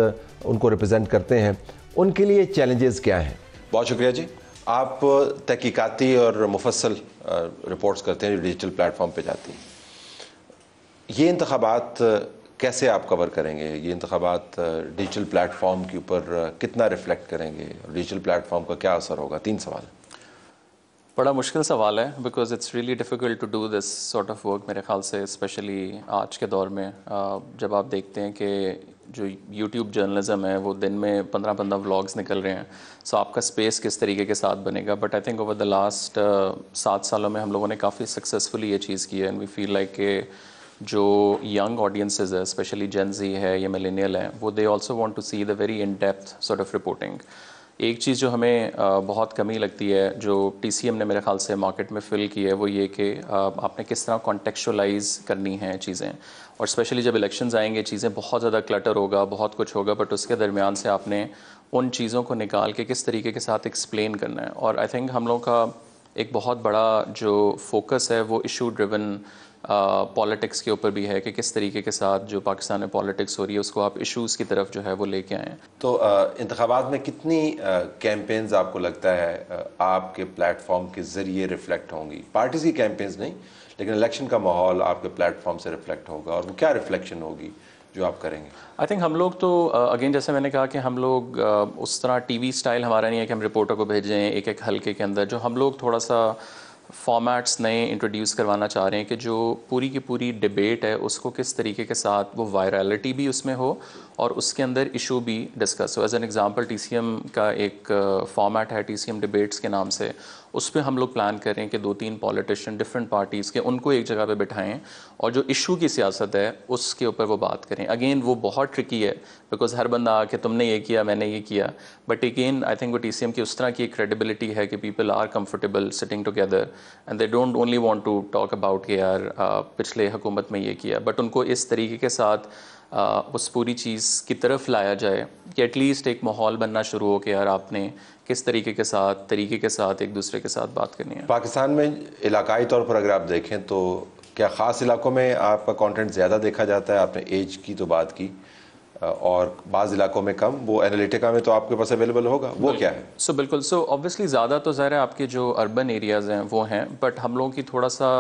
उनको रिप्रेजेंट करते हैं, उनके लिए चैलेंजेस क्या हैं? बहुत शुक्रिया जी। आप तहकीकाती और मुफस्सल रिपोर्ट्स करते हैं, डिजिटल प्लेटफॉर्म पे जाती हैं। ये इंतखाबात कैसे आप कवर करेंगे? ये इंतखाबात डिजिटल प्लेटफॉर्म के ऊपर कितना रिफ्लेक्ट करेंगे? डिजिटल प्लेटफॉर्म का क्या असर होगा? 3 सवाल। बड़ा मुश्किल सवाल है, because it's really difficult to do this sort of work मेरे ख्याल से, स्पेशली आज के दौर में जब आप देखते हैं कि जो यूट्यूब जर्नलिज़म है वो दिन में 15-15 व्लॉग्स निकल रहे हैं। सो आपका स्पेस किस तरीके के साथ बनेगा? But I think over the last 7 सालों में हम लोगों ने काफ़ी सक्सेसफुली ये चीज़ की है, एंड वी फील लाइक कि जो यंग ऑडियंसेस है, स्पेशली जेन ज़ी है या मिलेनियल है, वो they also want to see the very in depth sort of reporting. एक चीज़ जो हमें बहुत कमी लगती है, जो TCM ने मेरे ख्याल से मार्केट में फ़िल की है, वो ये कि आपने किस तरह कॉन्टेक्चुअलाइज करनी है चीज़ें, और स्पेशली जब इलेक्शंस आएंगे चीज़ें बहुत ज़्यादा क्लटर होगा, बहुत कुछ होगा, बट उसके दरमियान से आपने उन चीज़ों को निकाल के किस तरीके के साथ एक्सप्लेन करना है। और आई थिंक हम लोग का एक बहुत बड़ा जो फोकस है वो इशू ड्रिवन पॉलिटिक्स के ऊपर भी है, कि किस तरीके के साथ जो पाकिस्तान में पॉलिटिक्स हो रही है उसको आप इश्यूज़ की तरफ जो है वो लेके आएँ। तो इंतखाबात में कितनी कैंपेन्स आपको लगता है आपके प्लेटफॉर्म के ज़रिए रिफ्लेक्ट होंगी? पार्टीज़ की कैंपेन्स नहीं, लेकिन इलेक्शन का माहौल आपके प्लेटफॉर्म से रिफ्लेक्ट होगा, और वो क्या रिफ्लेक्शन होगी जो आप करेंगे? आई थिंक हम लोग तो अगेन जैसे मैंने कहा कि हम लोग उस तरह TV स्टाइल हमारा नहीं है कि हम रिपोर्टर को भेजें एक एक हल्के के अंदर। जो हम लोग थोड़ा सा फॉर्मेट्स नए इंट्रोड्यूस करवाना चाह रहे हैं कि जो पूरी की पूरी डिबेट है उसको किस तरीके के साथ वो वायरलिटी भी उसमें हो और उसके अंदर इशू भी डिस्कस हो। एज एन एग्जांपल TCM का एक फॉर्मेट है TCM डिबेट्स के नाम से, उस पर हम लोग प्लान कर रहे हैं कि 2-3 पॉलिटिशियन डिफरेंट पार्टीज़ के उनको एक जगह पे बिठाएं और जो इशू की सियासत है उसके ऊपर वो बात करें। अगेन वो बहुत ट्रिकी है, बिकॉज हर बंदा आके तुमने ये किया मैंने ये किया, बट अगेन आई थिंक वो TCM की उस तरह की क्रेडिबिलिटी है कि people are comfortable sitting together and they don't only want to talk about कि यार पिछले हुकूमत में ये किया, बट उनको इस तरीके के साथ उस पूरी चीज़ की तरफ लाया जाए कि एटलीस्ट एक माहौल बनना शुरू हो कि यार आपने किस तरीके के साथ एक दूसरे के साथ बात करनी है। पाकिस्तान में इलाकाई तौर पर अगर आप देखें तो क्या ख़ास इलाकों में आपका कंटेंट ज़्यादा देखा जाता है? आपने एज की तो बात की, और बाज़ इलाकों में कम, वो एनालिटिका में तो आपके पास अवेलेबल होगा, वो क्या है? बिल्कुल ऑब्वियसली ज़्यादा तो ज़ाहिर है आपके जो अर्बन एरियाज़ हैं वो हैं, बट हम लोगों की थोड़ा सा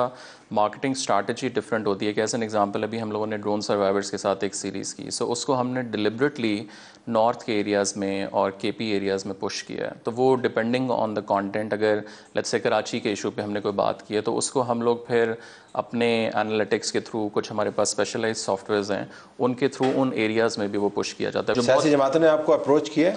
मार्केटिंग स्ट्रैटेजी डिफरेंट होती है। कि एज एन एग्जांपल अभी हम लोगों ने ड्रोन सर्वाइवर्स के साथ एक सीरीज़ की, उसको हमने डिलिबरेटली नॉर्थ के एरियाज़ में और KP एरियाज़ में पुश किया है। तो वो डिपेंडिंग ऑन द कंटेंट, अगर लेट्स से कराची के इशू पे हमने कोई बात की है तो उसको हम लोग फिर अपने एनालिटिक्स के थ्रू, कुछ हमारे पास स्पेशलाइज्ड सॉफ्टवेयर्स हैं उनके थ्रू उन एरियाज़ में भी वो पुश किया जाता है। सियासी जमातों ने आपको अप्रोच किया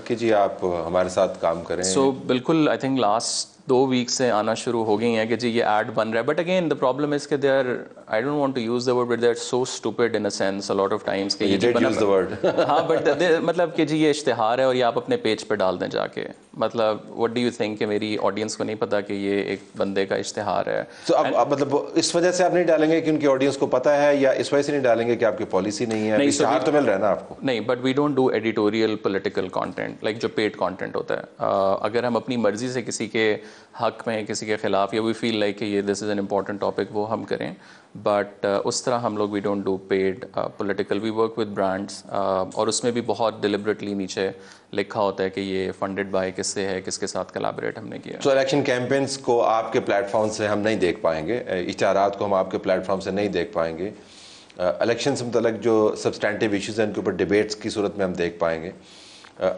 कि जी आप हमारे साथ काम करें? बिल्कुल, आई थिंक लास्ट 2 वीक से आना शुरू हो गई हैं कि जी ये ऐड बन रहा है, but again the problem is कि they are I don't want to use the word, but they're so stupid in a sense a lot of times कि You did use the word. हाँ, but मतलब कि जी ये इश्तिहार है और ये आप अपने पेज पे डाल दें जाके, मतलब what do you think कि मेरी ऑडियंस को नहीं पता कि ये एक बंदे का इश्तिहार है। तो अब मतलब इस वजह से आप नहीं डालेंगे कि उनकी ऑडियंस को पता है, या इस वजह से नहीं डालेंगे कि आपकी पॉलिसी नहीं है? इश्तिहार तो मिल रहा है ना आपको। नहीं, but we don't do editorial political content, like जो पेड कंटेंट होता है। अगर हम अपनी मर्जी से किसी के हक में, किसी के खिलाफ, या वी फील लाइक कि ये this is an important topic, वो हम करें, बट उस तरह हम लोग we don't do paid political. We work with brands और उसमें भी बहुत डिलिबरेटली नीचे लिखा होता है कि ये फंडेड बाय किससे है, किसके साथ कोलैबोरेट हमने किया। तो इलेक्शन कैंपेन्स को आपके प्लेटफॉर्म से हम नहीं देख पाएंगे, इश्तिहारात को हम आपके प्लेटफॉर्म से नहीं देख पाएंगे, इलेक्शन से मतलब जो सब्सटेंटिव इश्यूज़ हैं उनके ऊपर डिबेट्स की सूरत में हम देख पाएंगे।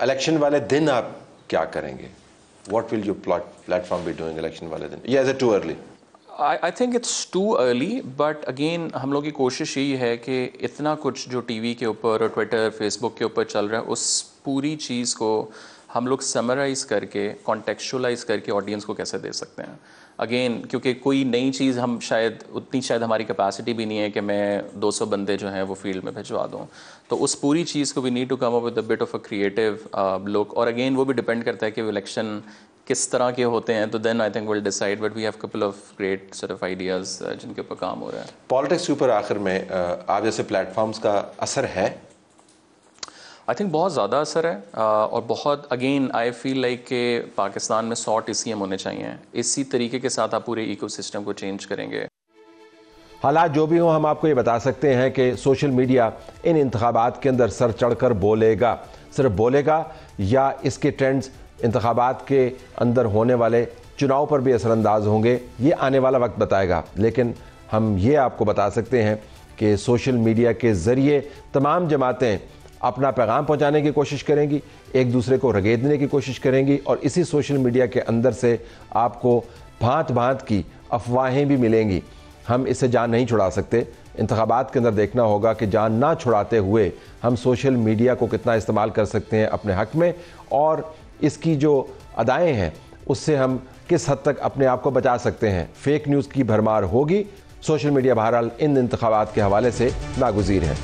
इलेक्शन वाले दिन आप क्या करेंगे? What will your platform be doing election वाले दिन? या is it too early? I think it's too early, but again हम लोग की कोशिश यही है कि इतना कुछ जो टीवी के ऊपर और ट्विटर, फेसबुक के ऊपर चल रहा है, उस पूरी चीज़ को हम लोग समराइज़ करके, कॉन्टेक्चुअलाइज़ करके ऑडियंस को कैसे दे सकते हैं। अगेन क्योंकि कोई नई चीज़ हम शायद हमारी कैपेसिटी भी नहीं है कि मैं 200 बंदे जो हैं वो फील्ड में भिजवा दूँ, तो उस पूरी चीज़ को we need to come up with a bit of a creative look. और अगेन वो भी डिपेंड करता है कि वो इलेक्शन किस तरह के होते हैं, तो then I think will decide, but we have couple of great sort of ideas जिनके ऊपर काम हो रहा है। पॉलिटिक्स के ऊपर आखिर में आप जैसे प्लेटफॉर्म्स का असर है? आई थिंक बहुत ज़्यादा असर है और बहुत अगेन आई फील लाइक कि पाकिस्तान में 100 TCM होने चाहिए। इसी तरीके के साथ आप पूरे इकोसिस्टम को चेंज करेंगे। हालात जो भी हो, हम आपको ये बता सकते हैं कि सोशल मीडिया इन इंतखाबात के अंदर सर चढ़कर बोलेगा। सिर्फ बोलेगा या इसके ट्रेंड्स इंतखाबात के अंदर होने वाले चुनाव पर भी असरअंदाज होंगे, ये आने वाला वक्त बताएगा। लेकिन हम ये आपको बता सकते हैं कि सोशल मीडिया के ज़रिए तमाम जमातें अपना पैगाम पहुंचाने की कोशिश करेंगी, एक दूसरे को रगेदने की कोशिश करेंगी, और इसी सोशल मीडिया के अंदर से आपको भांत भांत की अफवाहें भी मिलेंगी। हम इससे जान नहीं छुड़ा सकते। इंतखाबात के अंदर देखना होगा कि जान ना छुड़ाते हुए हम सोशल मीडिया को कितना इस्तेमाल कर सकते हैं अपने हक में, और इसकी जो अदाएँ हैं उससे हम किस हद तक अपने आप को बचा सकते हैं। फेक न्यूज़ की भरमार होगी। सोशल मीडिया बहरहाल इन इंतखाबात के हवाले से नागुज़ीर है।